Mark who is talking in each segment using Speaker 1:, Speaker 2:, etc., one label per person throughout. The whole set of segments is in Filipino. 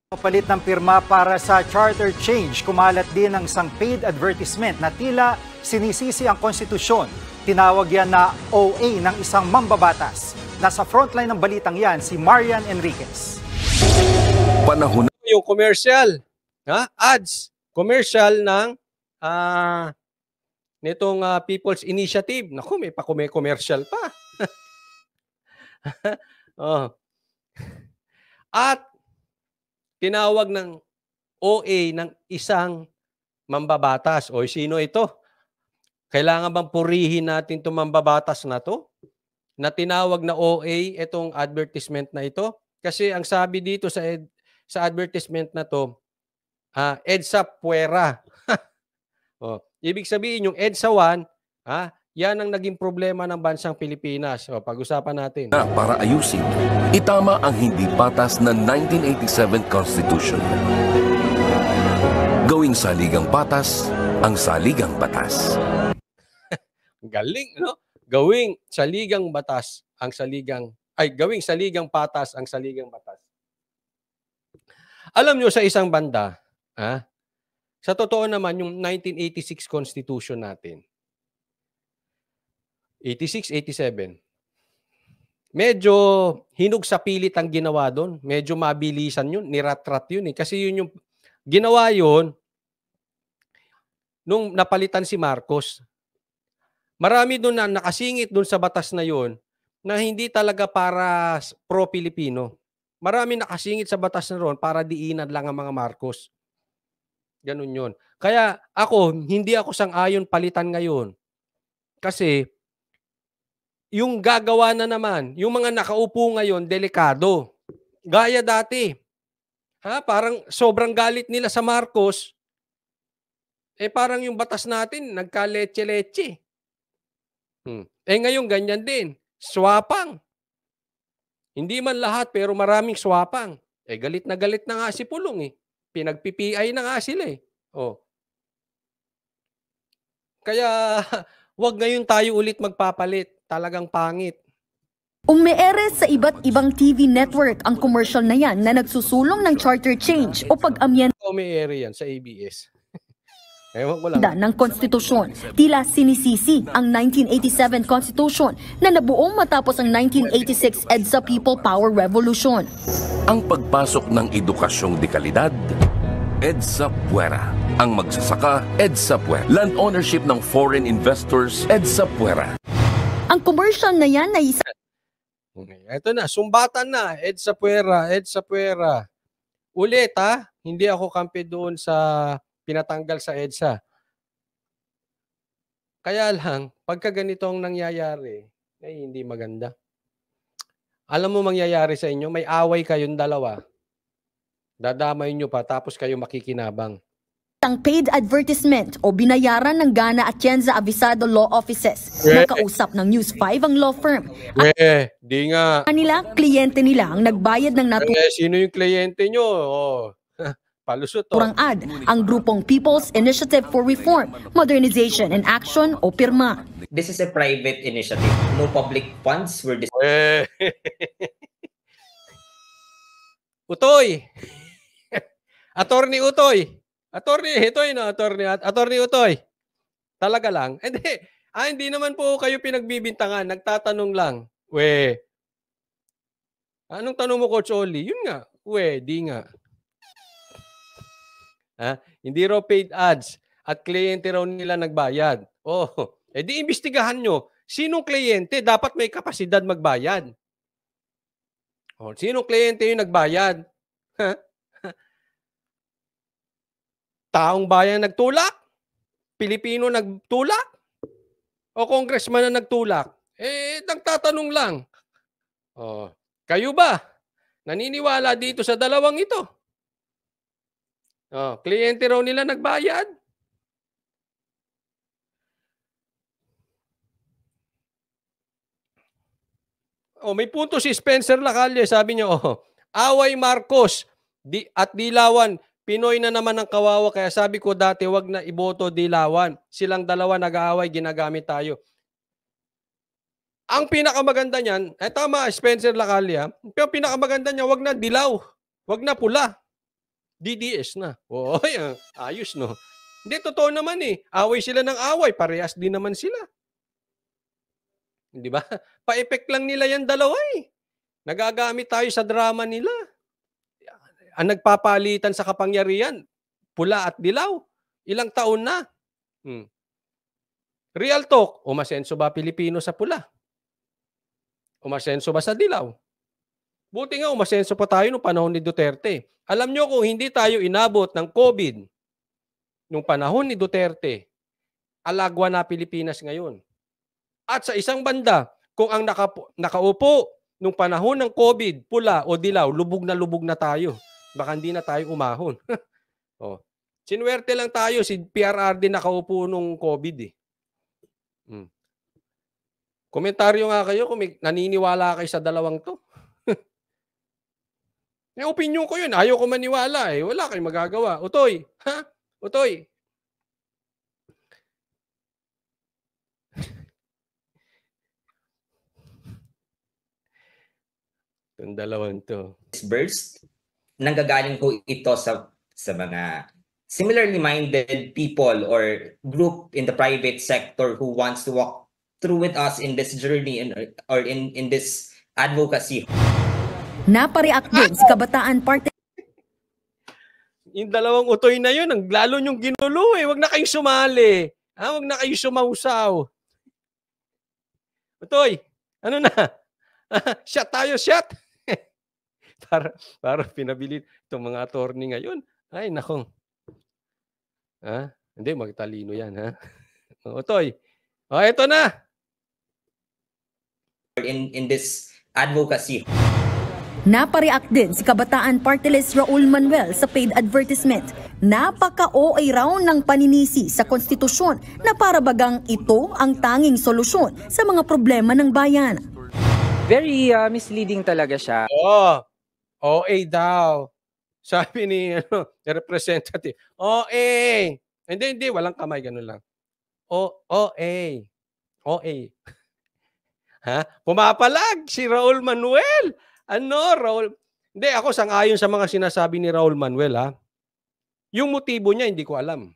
Speaker 1: Palit ng pirma para sa charter change, kumalat din ang isang paid advertisement na tila sinisisi ang konstitusyon. Tinawag yan na OA ng isang mambabatas. Nasa frontline ng balitang yan si Marian Enriquez.
Speaker 2: Panahon
Speaker 3: yung commercial, ads, commercial ng nitong People's Initiative. Naku, may commercial pa. Oh. At tinawag ng OA ng isang mambabatas. O sino ito? Kailangan bang purihin natin itong mambabatas na to? Na tinawag na OA itong advertisement na ito? Kasi ang sabi dito sa advertisement na to, EDSA Puera. Ibig sabihin yung EDSA 1, yan ang naging problema ng bansang Pilipinas. Pag-usapan natin.
Speaker 2: Para ayusin, itama ang hindi patas ng 1987 Constitution. Gawing saligang patas ang saligang batas.
Speaker 3: Galing, no? Gawing saligang batas ang saligang gawing saligang patas ang saligang batas. Alam nyo sa isang banda, sa totoo naman yung 1986 Constitution natin, 86, 87. Medyo hinug sa pilit ang ginawa doon. Medyo mabilisan yun. Nirat-rat yun eh. Kasi yun yung ginawa yun nung napalitan si Marcos. Marami doon na nakasingit doon sa batas na yun na hindi talaga para pro-Pilipino. Marami nakasingit sa batas na ron para diinan lang ang mga Marcos. Ganun yun. Kaya hindi ako sang-ayon palitan ngayon. Kasi yung gagawa na naman, yung mga nakaupo ngayon, delikado. Gaya dati. Parang sobrang galit nila sa Marcos. Parang yung batas natin, nagka-leche-leche. Ngayon ganyan din. Swapang. Hindi man lahat, pero maraming swapang. Galit na nga si Pulong eh. Pinag-PPI na nga sila eh. Kaya, wag ngayon tayo ulit magpapalit. Talagang pangit.
Speaker 4: Umeere sa iba't ibang TV network ang commercial na yan na nagsusulong ng charter change o pag-amyenda
Speaker 3: Umeere yan sa ABS. Ewan ko lang.
Speaker 4: ng konstitusyon. Tila sinisisi ang 1987 Constitution na nabuong matapos ang 1986 EDSA People Power Revolution.
Speaker 2: Ang pagpasok ng edukasyong de kalidad, EDSA Puera. Ang magsasaka, EDSA Puera. Land ownership ng foreign investors, EDSA Puera.
Speaker 4: Ang commercial na yan ay isa.
Speaker 3: Ito na, sumbatan na. EDSA Puera, EDSA Puera. Ulit hindi ako kampi doon sa pinatanggal sa EDSA. Kaya lang, pagka ganitong nangyayari, hindi maganda. Alam mo mangyayari sa inyo, may away kayong dalawa. Dadamay nyo pa, tapos kayo makikinabang.
Speaker 4: Ang paid advertisement o binayaran ng Gana Atienza Avisado Law Offices. Nakausap ng News 5 ang law firm.
Speaker 3: Di nga.
Speaker 4: Kanila, kliyente nila ang nagbayad ng
Speaker 3: sino yung kliyente nyo? Palusot.
Speaker 4: naturang ad, ang grupong People's Initiative for Reform, Modernization and Action o PIRMA.
Speaker 5: This is a private initiative. No public funds were
Speaker 3: Utoy! Attorney Utoy! Attorney Utoy. Talaga lang. Hindi naman po kayo pinagbibintangan. Nagtatanong lang. Anong tanong mo, Coach Oli? Yun nga. Di nga. Hindi raw paid ads at kliyente raw nila nagbayad. Di imbestigahan nyo. Sinong kliyente? Dapat may kapasidad magbayad. Sinong kliyente yung nagbayad? Taong bayan nagtulak? Pilipino nagtulak? O congressman na nagtulak? Nagtatanong lang. Kayo ba? Naniniwala dito sa dalawang ito? Kliyente raw nila nagbayad? May punto si Spencer Lacalle. Sabi niya, away Marcos at Dilawan. Pinoy na naman ang kawawa. Kaya sabi ko dati, wag na iboto Dilawan. Silang dalawa nag-aaway, ginagamit tayo. Ang pinakamaganda niyan, tama Spencer Lacalle, pero pinakamaganda niya, wag na dilaw. Wag na pula. DDS na. Oo, ayos, no? Hindi, totoo naman eh. Away sila ng away. Parehas din naman sila. Di ba? Pa-effect lang nila yan dalawa eh. Nagagamit tayo sa drama nila. Ang nagpapalitan sa kapangyarihan, pula at dilaw. Ilang taon na. Real talk, umasenso ba Pilipino sa pula? Umasenso ba sa dilaw? Buti nga umasenso pa tayo noong panahon ni Duterte. Alam nyo kung hindi tayo inabot ng COVID nung panahon ni Duterte, alagwa na Pilipinas ngayon. At sa isang banda, kung ang nakaupo nung panahon ng COVID, pula o dilaw, lubog na tayo. Baka hindi na tayo umahon. Oh. Sinuwerte lang tayo, si PRRD nakaupo nung COVID eh. Komentaryo nga kayo kung naniniwala kayo sa dalawang to. Yung opinion ko yun, ayaw ko maniwala eh. Wala kayong magagawa. Utoy, ha? Utoy. Yung dalawang to.
Speaker 5: Burst, nanggagaling po ito sa mga similarly minded people or group in the private sector who wants to walk through with us in this journey or in this advocacy.
Speaker 4: Napareact din si Kabataan Party.
Speaker 3: Yung dalawang utoy na yun, ang lalo nyong ginulo eh. Huwag na kayong sumali. Huwag na kayong sumausaw. Utoy, ano na? Shot tayo, shot! para pinabilit itong mga attorney ngayon. Ay, nakong. Hindi, magtalino yan, ha? Utoy. Ito na.
Speaker 5: In this advocacy.
Speaker 4: Napareact din si Kabataan Party List Raul Manuel sa paid advertisement. Napaka-OA raw ng paninisi sa konstitusyon na para bagang ito ang tanging solusyon sa mga problema ng bayan.
Speaker 6: Very misleading talaga siya.
Speaker 3: OA daw. Sabi ni representative. OA. Hindi, walang kamay, ganun lang. OA. OA. Ha? Pumapalag si Raul Manuel. Raul? Hindi, ako sang-ayon sa mga sinasabi ni Raul Manuel, ha? Yung motibo niya, hindi ko alam.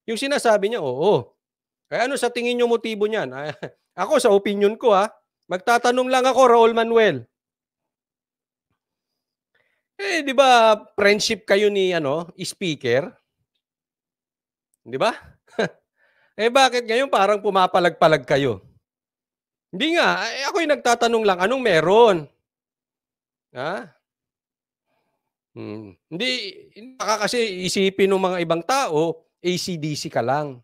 Speaker 3: Yung sinasabi niya, oo. Kaya ano sa tingin niyo motibo niyan? Ako, sa opinion ko, ha? Magtatanong lang ako, Raul Manuel. Di ba, friendship kayo ni, speaker? Di ba? Bakit ngayon parang pumapalag-palag kayo? Hindi nga, ako yung nagtatanong lang, anong meron? Ha? Hindi, baka kasi isipin ng mga ibang tao, ACDC ka lang.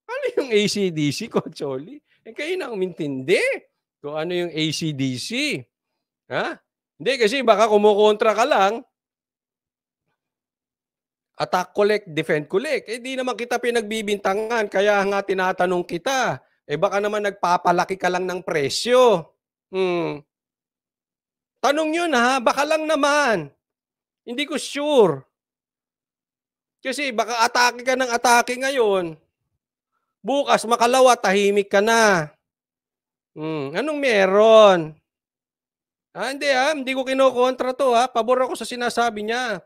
Speaker 3: Ano yung ACDC, Coach Oli? Kayo na umintindi kung ano yung ACDC. Ha? Hindi, kasi baka kumukontra ka lang, attack collect, defend collect. Di naman kita pinagbibintangan, kaya nga tinatanong kita. Baka naman nagpapalaki ka lang ng presyo. Tanong yun ha, baka lang naman. Hindi ko sure. Kasi baka atake ka ng atake ngayon. Bukas makalawa, tahimik ka na. Anong meron? Hindi ko kinokontra to ha. Pabor ako sa sinasabi niya.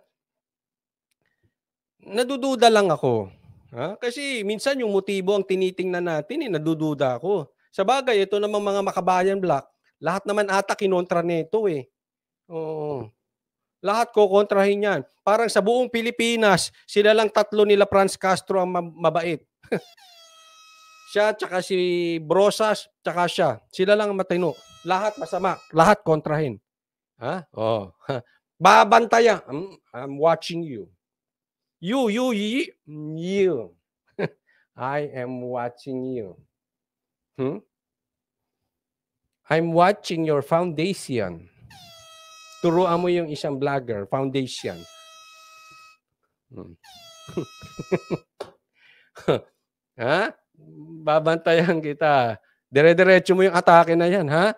Speaker 3: Nadududa lang ako. Kasi minsan yung motibo ang tinitingnan natin, nadududa ako. Sa bagay, ito namang mga Makabayan Black, lahat naman ata kinontra nito eh. Oo. Lahat ko kontrahin yan. Parang sa buong Pilipinas, sila lang tatlo nila Franz Castro ang mabait. Siya, tsaka si Brosas, tsaka siya. Sila lang matino. Lahat masama. Lahat kontrahin. Babantayan. I'm watching you. You. I am watching you. I'm watching your foundation. Turuan mo yung isang vlogger, foundation. Ha? Babantayan kita. Dire-diretso mo yung atake na yan, ha?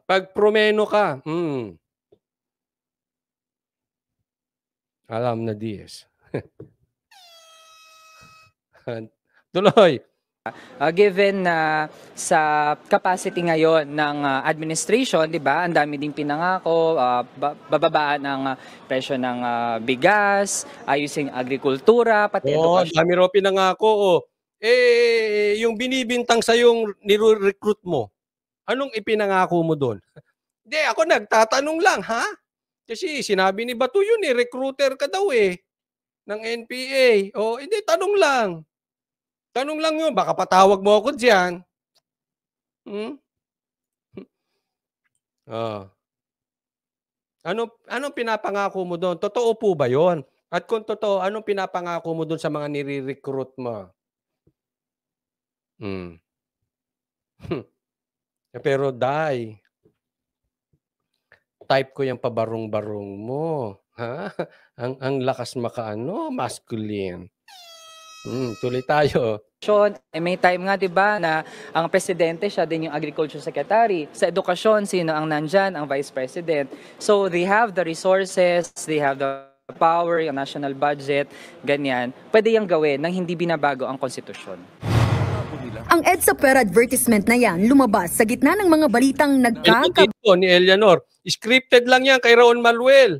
Speaker 3: Pag promeno ka, alam na DS. Tuloy.
Speaker 6: Given na sa capacity ngayon ng administration, 'di ba? Ang dami ding pinangako, bababaan ang presyo ng bigas, ayusin ang agrikultura, pati
Speaker 3: Oo,
Speaker 6: edukasyon.
Speaker 3: dami raw pinangako. Oh. Yung binibintang sa yung nire-recruit mo, anong ipinangako mo doon? Hindi, ako nagtatanong lang, ha? Kasi sinabi ni Batu yun recruiter ka daw ng NPA. Oh, hindi, tanong lang. Tanong lang yun, baka patawag mo ako diyan. Hmm? Oh. Anong pinapangako mo doon? Totoo po ba 'yon? At kung totoo, anong pinapangako mo doon sa mga nire-recruit mo? Hmm. Pero Day, type ko yung pabarong-barong mo. Ha? Ang lakas masculine. Tuloy tayo.
Speaker 6: May time nga 'di ba na ang presidente siya din yung agriculture secretary. Sa edukasyon sino ang nandyan? Ang vice president. So they have the resources, they have the power, yung national budget, ganyan. Pwede yang gawin nang hindi binabago ang konstitusyon.
Speaker 4: Ang EDSA per advertisement na yan lumabas sa gitna ng mga balitang
Speaker 3: Dito ni Eleanor, scripted lang yan kay Raul Manuel.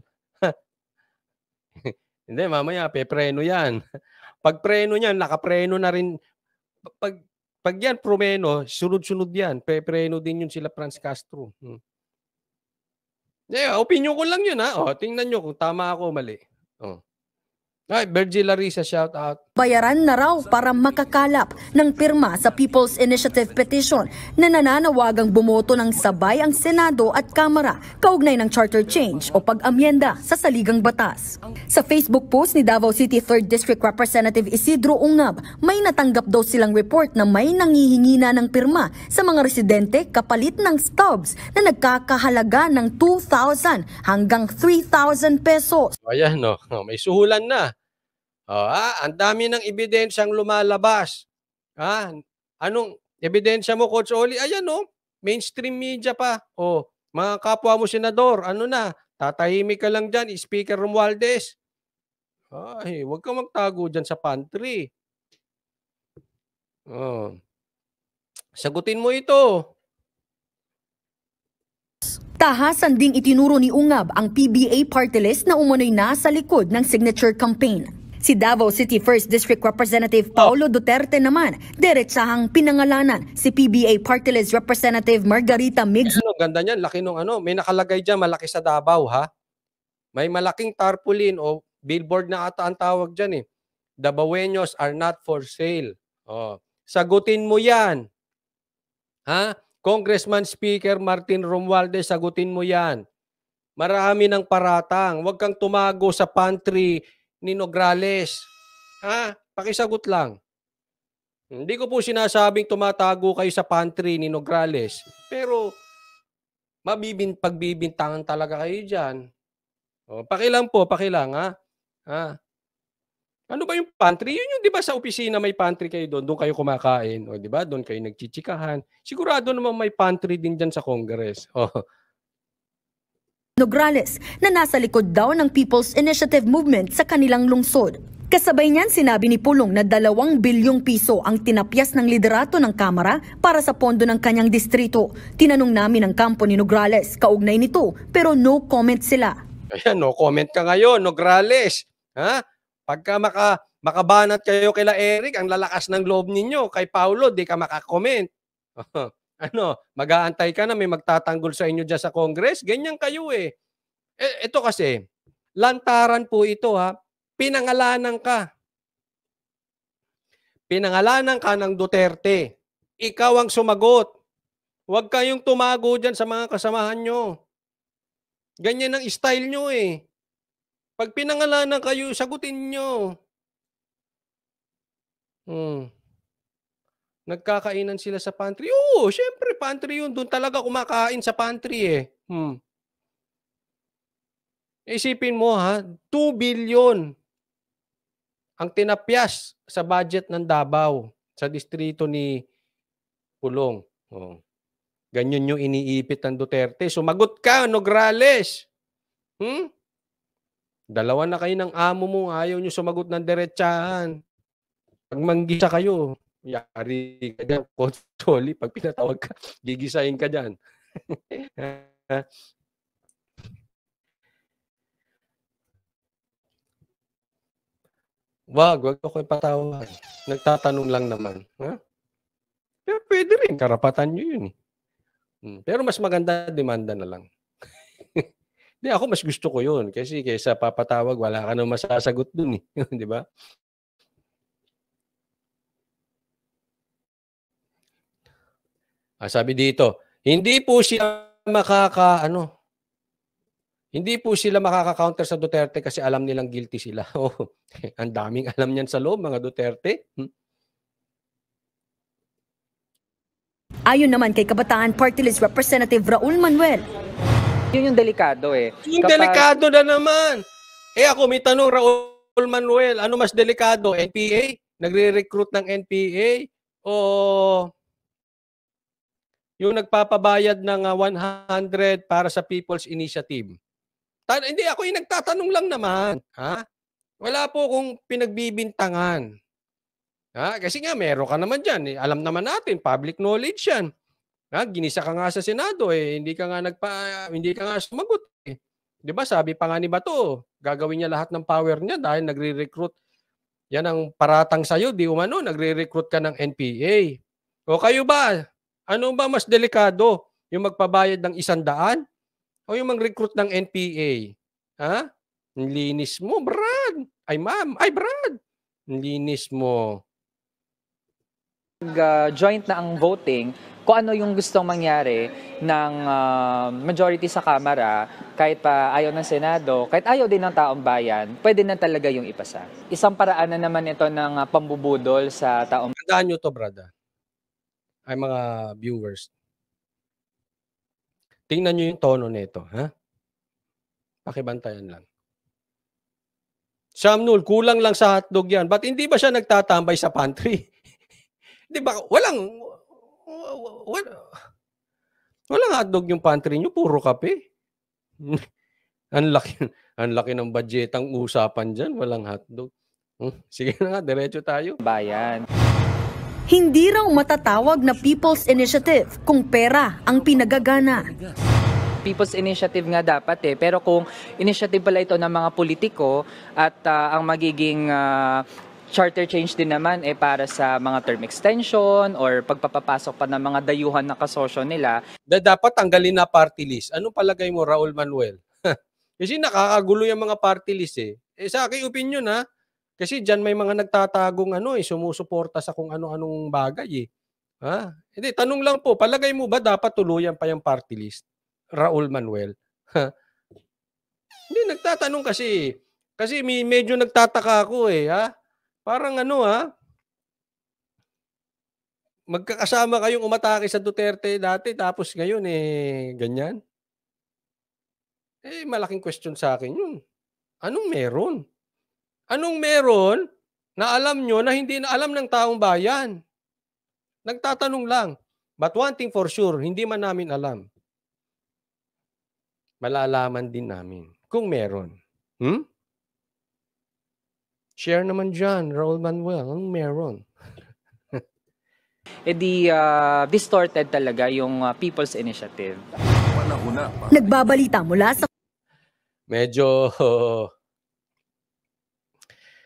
Speaker 3: Hindi, mamaya pepreno yan. Pag preno niyan, nakapreno na rin. Pag yan promeno, sunod-sunod yan. Pepreno din yun sila Franz Castro. Opinion ko lang yun, ha. Tingnan nyo kung tama ako o mali. Ay, Virgil Larissa, shout out.
Speaker 4: Bayaran na raw para makakalap ng pirma sa People's Initiative Petition na nananawagang bumoto ng sabay ang Senado at Kamara kaugnay ng charter change o pag-amyenda sa saligang batas. Sa Facebook post ni Davao City 3rd District Representative Isidro Ungab, may natanggap daw silang report na may nangihingi na ng pirma sa mga residente kapalit ng stubs na nagkakahalaga ng 2,000 hanggang 3,000 pesos.
Speaker 3: Ayan, no. May suhulan na. Ang dami ng ebidensyang lumalabas. Anong ebidensya mo, Coach Oli? Ayan, no? Mainstream media pa. Mga kapwa mo senador, ano na? Tatahimik ka lang dyan, Speaker Romualdez. Ay, huwag kang magtago dyan sa pantry. Sagutin mo ito.
Speaker 4: Tahasan ding itinuro ni Ungab ang PBA party list na umunoy na sa likod ng signature campaign. Si Davao City 1st District Representative Paulo Duterte naman, diretsahang pinangalanan si PBA Party List Representative Margarita Migs.
Speaker 3: Ganda niyan, laki nung may nakalagay dyan, malaki sa Davao, ha? May malaking tarpaulin o billboard na ata ang tawag dyan Davaoenos are not for sale. Sagutin mo yan. Ha? Congressman Speaker Martin Romualdez, sagutin mo yan. Marami ng paratang. Huwag kang tumago sa pantry ni Nograles. Pakisagot lang. Hindi ko po sinasabing tumatago kayo sa pantry ni Nograles. Pero pagbibintangan talaga kayo dyan. Pakilang po, ha? Ano ba yung pantry? Yun yung 'di ba sa opisina may pantry kayo doon, doon kayo kumakain, 'di ba? Doon kayo nagchichikahan. Sigurado naman may pantry din diyan sa Congress.
Speaker 4: Nograles na nasa likod daw ng People's Initiative Movement sa kanilang lungsod. Kasabay niyan sinabi ni Pulong na 2 bilyong piso ang tinapyas ng liderato ng Kamara para sa pondo ng kanyang distrito. Tinanong namin ang kampo ni Nograles kaugnay nito pero no comment sila.
Speaker 3: Ayan, no comment ka ngayon, Nograles. Pagka makabanat kayo kila Eric, ang lalakas ng loob ninyo. Kay Paulo, di ka makakomment. Mag-aantay ka na may magtatanggol sa inyo dyan sa Congress? Ganyan kayo Ito kasi, lantaran po ito Pinangalanan ka. Pinangalanan ka ng Duterte. Ikaw ang sumagot. Huwag kayong tumago dyan sa mga kasamahan nyo. Ganyan ang style nyo Pag pinangalanan kayo, sagutin nyo. Nagkakainan sila sa pantry. Oo, syempre pantry yun. Doon talaga kumakain sa pantry Isipin mo 2 billion ang tinapyas sa budget ng Davao sa distrito ni Pulong. Ganyan yung iniipit ng Duterte. Sumagot ka, Nograles. Dalawa na kayo ng amo mo, ayaw nyo sumagot ng diretsahan. Pagmanggisa kayo. Yari ka dyan, Consoli, pag pinatawag ka, gigisahin ka dyan. Wag ako ipatawag. Nagtatanong lang naman. Ha? Pero pwede rin, karapatan nyo yun eh. Pero mas maganda, demanda na lang. Hindi, ako mas gusto ko yun. Kasi kaysa papatawag, wala ka nang masasagot dun eh. Di ba? Sabi dito, hindi po sila hindi po sila makaka-counter sa Duterte kasi alam nilang guilty sila. Oh, ang daming alam niyan sa loob, mga Duterte.
Speaker 4: Ayon naman kay Kabataan Party List Representative Raul Manuel.
Speaker 6: Yun yung delikado eh.
Speaker 3: Yung delikado na naman. Ako may tanong, Raul Manuel, ano mas delikado? NPA? Nagre-recruit ng NPA? O yung nagpapabayad ng 100 para sa People's Initiative? Hindi, ako yung nagtatanong lang naman. Ha? Wala po kung pinagbibintangan. Ha? Kasi nga, meron ka naman dyan. Alam naman natin, public knowledge yan. Ha? Ginisa ka nga sa Senado, hindi ka nga sumagot. Di ba? Sabi pa nga ni Bato, gagawin niya lahat ng power niya dahil nagre-recruit. Yan ang paratang sa'yo, di umano, nagre-recruit ka ng NPA. O kayo ba? Ano ba mas delikado? Yung magpabayad ng 100? O yung mag-recruit ng NPA? Ha? Ang linis mo, Brad. Ay, ma'am. Ay, Brad. Ang linis mo.
Speaker 6: Joint na ang voting, kung ano yung gustong mangyari ng majority sa Kamara, kahit pa ayaw ng Senado, kahit ayaw din ng taong bayan, pwede na talaga yung ipasa. Isang paraan na naman ito ng pambubudol sa taong bayan.
Speaker 3: Tandaan nyo to, brada. Ay, mga viewers. Tingnan nyo yung tono nito, ha? Pakibantayan lang. Shamnul, kulang lang sa hotdog yan. Ba't hindi ba siya nagtatambay sa pantry? Di ba? Walang hotdog yung pantry nyo, puro kape. Ang laki ng budgetang usapan dyan, walang hotdog. Sige na nga, diretso tayo.
Speaker 6: Bayan.
Speaker 4: Hindi raw matatawag na People's Initiative kung pera ang pinagagana.
Speaker 6: People's Initiative nga dapat pero kung initiative pala ito ng mga politiko at ang magiging charter change din naman para sa mga term extension or pagpapapasok pa ng mga dayuhan na kasosyo nila.
Speaker 3: Dapat tanggalin na party list. Anong palagay mo, Raul Manuel? Kasi nakakagulo yung mga party list sa aking opinion kasi diyan may mga nagtatagong sumusuporta sa kung ano-anong bagay Ha? Hindi, tanong lang po, palagay mo ba dapat tuluyan pa yung party list? Raul Manuel. Hindi, nagtatanong kasi. Kasi medyo nagtataka ako ha? Parang magkakasama kayong umatake sa Duterte dati tapos ngayon ganyan. Malaking question sa akin yun. Anong meron? Anong meron na alam nyo na hindi na alam ng taong bayan? Nagtatanong lang. But one thing for sure, hindi man namin alam. Malalaman din namin kung meron. Share naman dyan, Raul Manuel. Anong meron?
Speaker 6: Distorted talaga yung People's Initiative.
Speaker 4: Nagbabalita mula sa
Speaker 3: medyo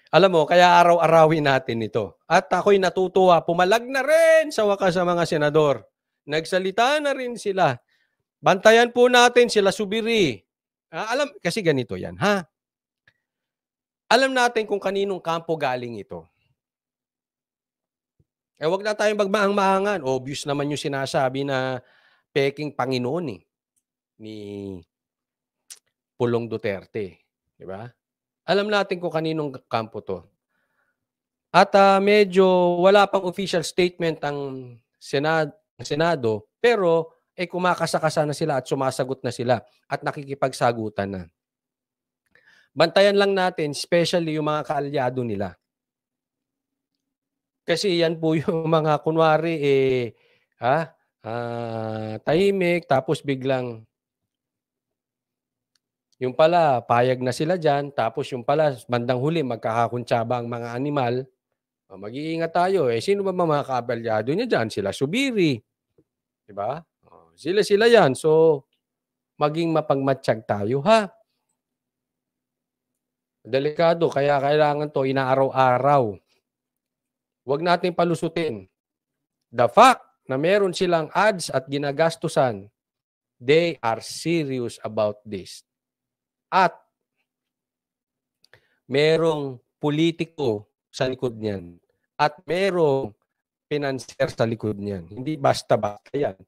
Speaker 3: alam mo, kaya araw-arawin natin ito. At ako'y natutuwa, pumalag na rin sa wakas sa mga senador. Nagsalita na rin sila. Bantayan po natin sila Subiri. Kasi ganito yan, ha? Alam natin kung kaninong kampo galing ito. Wag na tayong magmaang-maangan. Obvious naman yung sinasabi na peking Panginoon ni Pulong Duterte. Di ba? Alam natin kung kaninong kampo to. At medyo wala pang official statement ang Senado, pero kumakasakasa na sila at sumasagot na sila at nakikipagsagutan na. Bantayan lang natin, especially yung mga kaalyado nila. Kasi yan po yung mga kunwari tahimik tapos biglang yung pala payag na sila dyan tapos yung pala bandang huli magkakakuntsaba ang mga animal Mag-iingat tayo. Sino ba mga kaabalyado niya dyan? Sila Subiri. Diba? Sila yan. So, maging mapagmatsyag tayo, ha? Delikado. Kaya kailangan to inaaraw-araw. Huwag natin palusutin. The fact na meron silang ads at ginagastusan, they are serious about this. At merong politiko sa likod niyan. At merong financier sa likod niyan. Hindi basta-basta yan.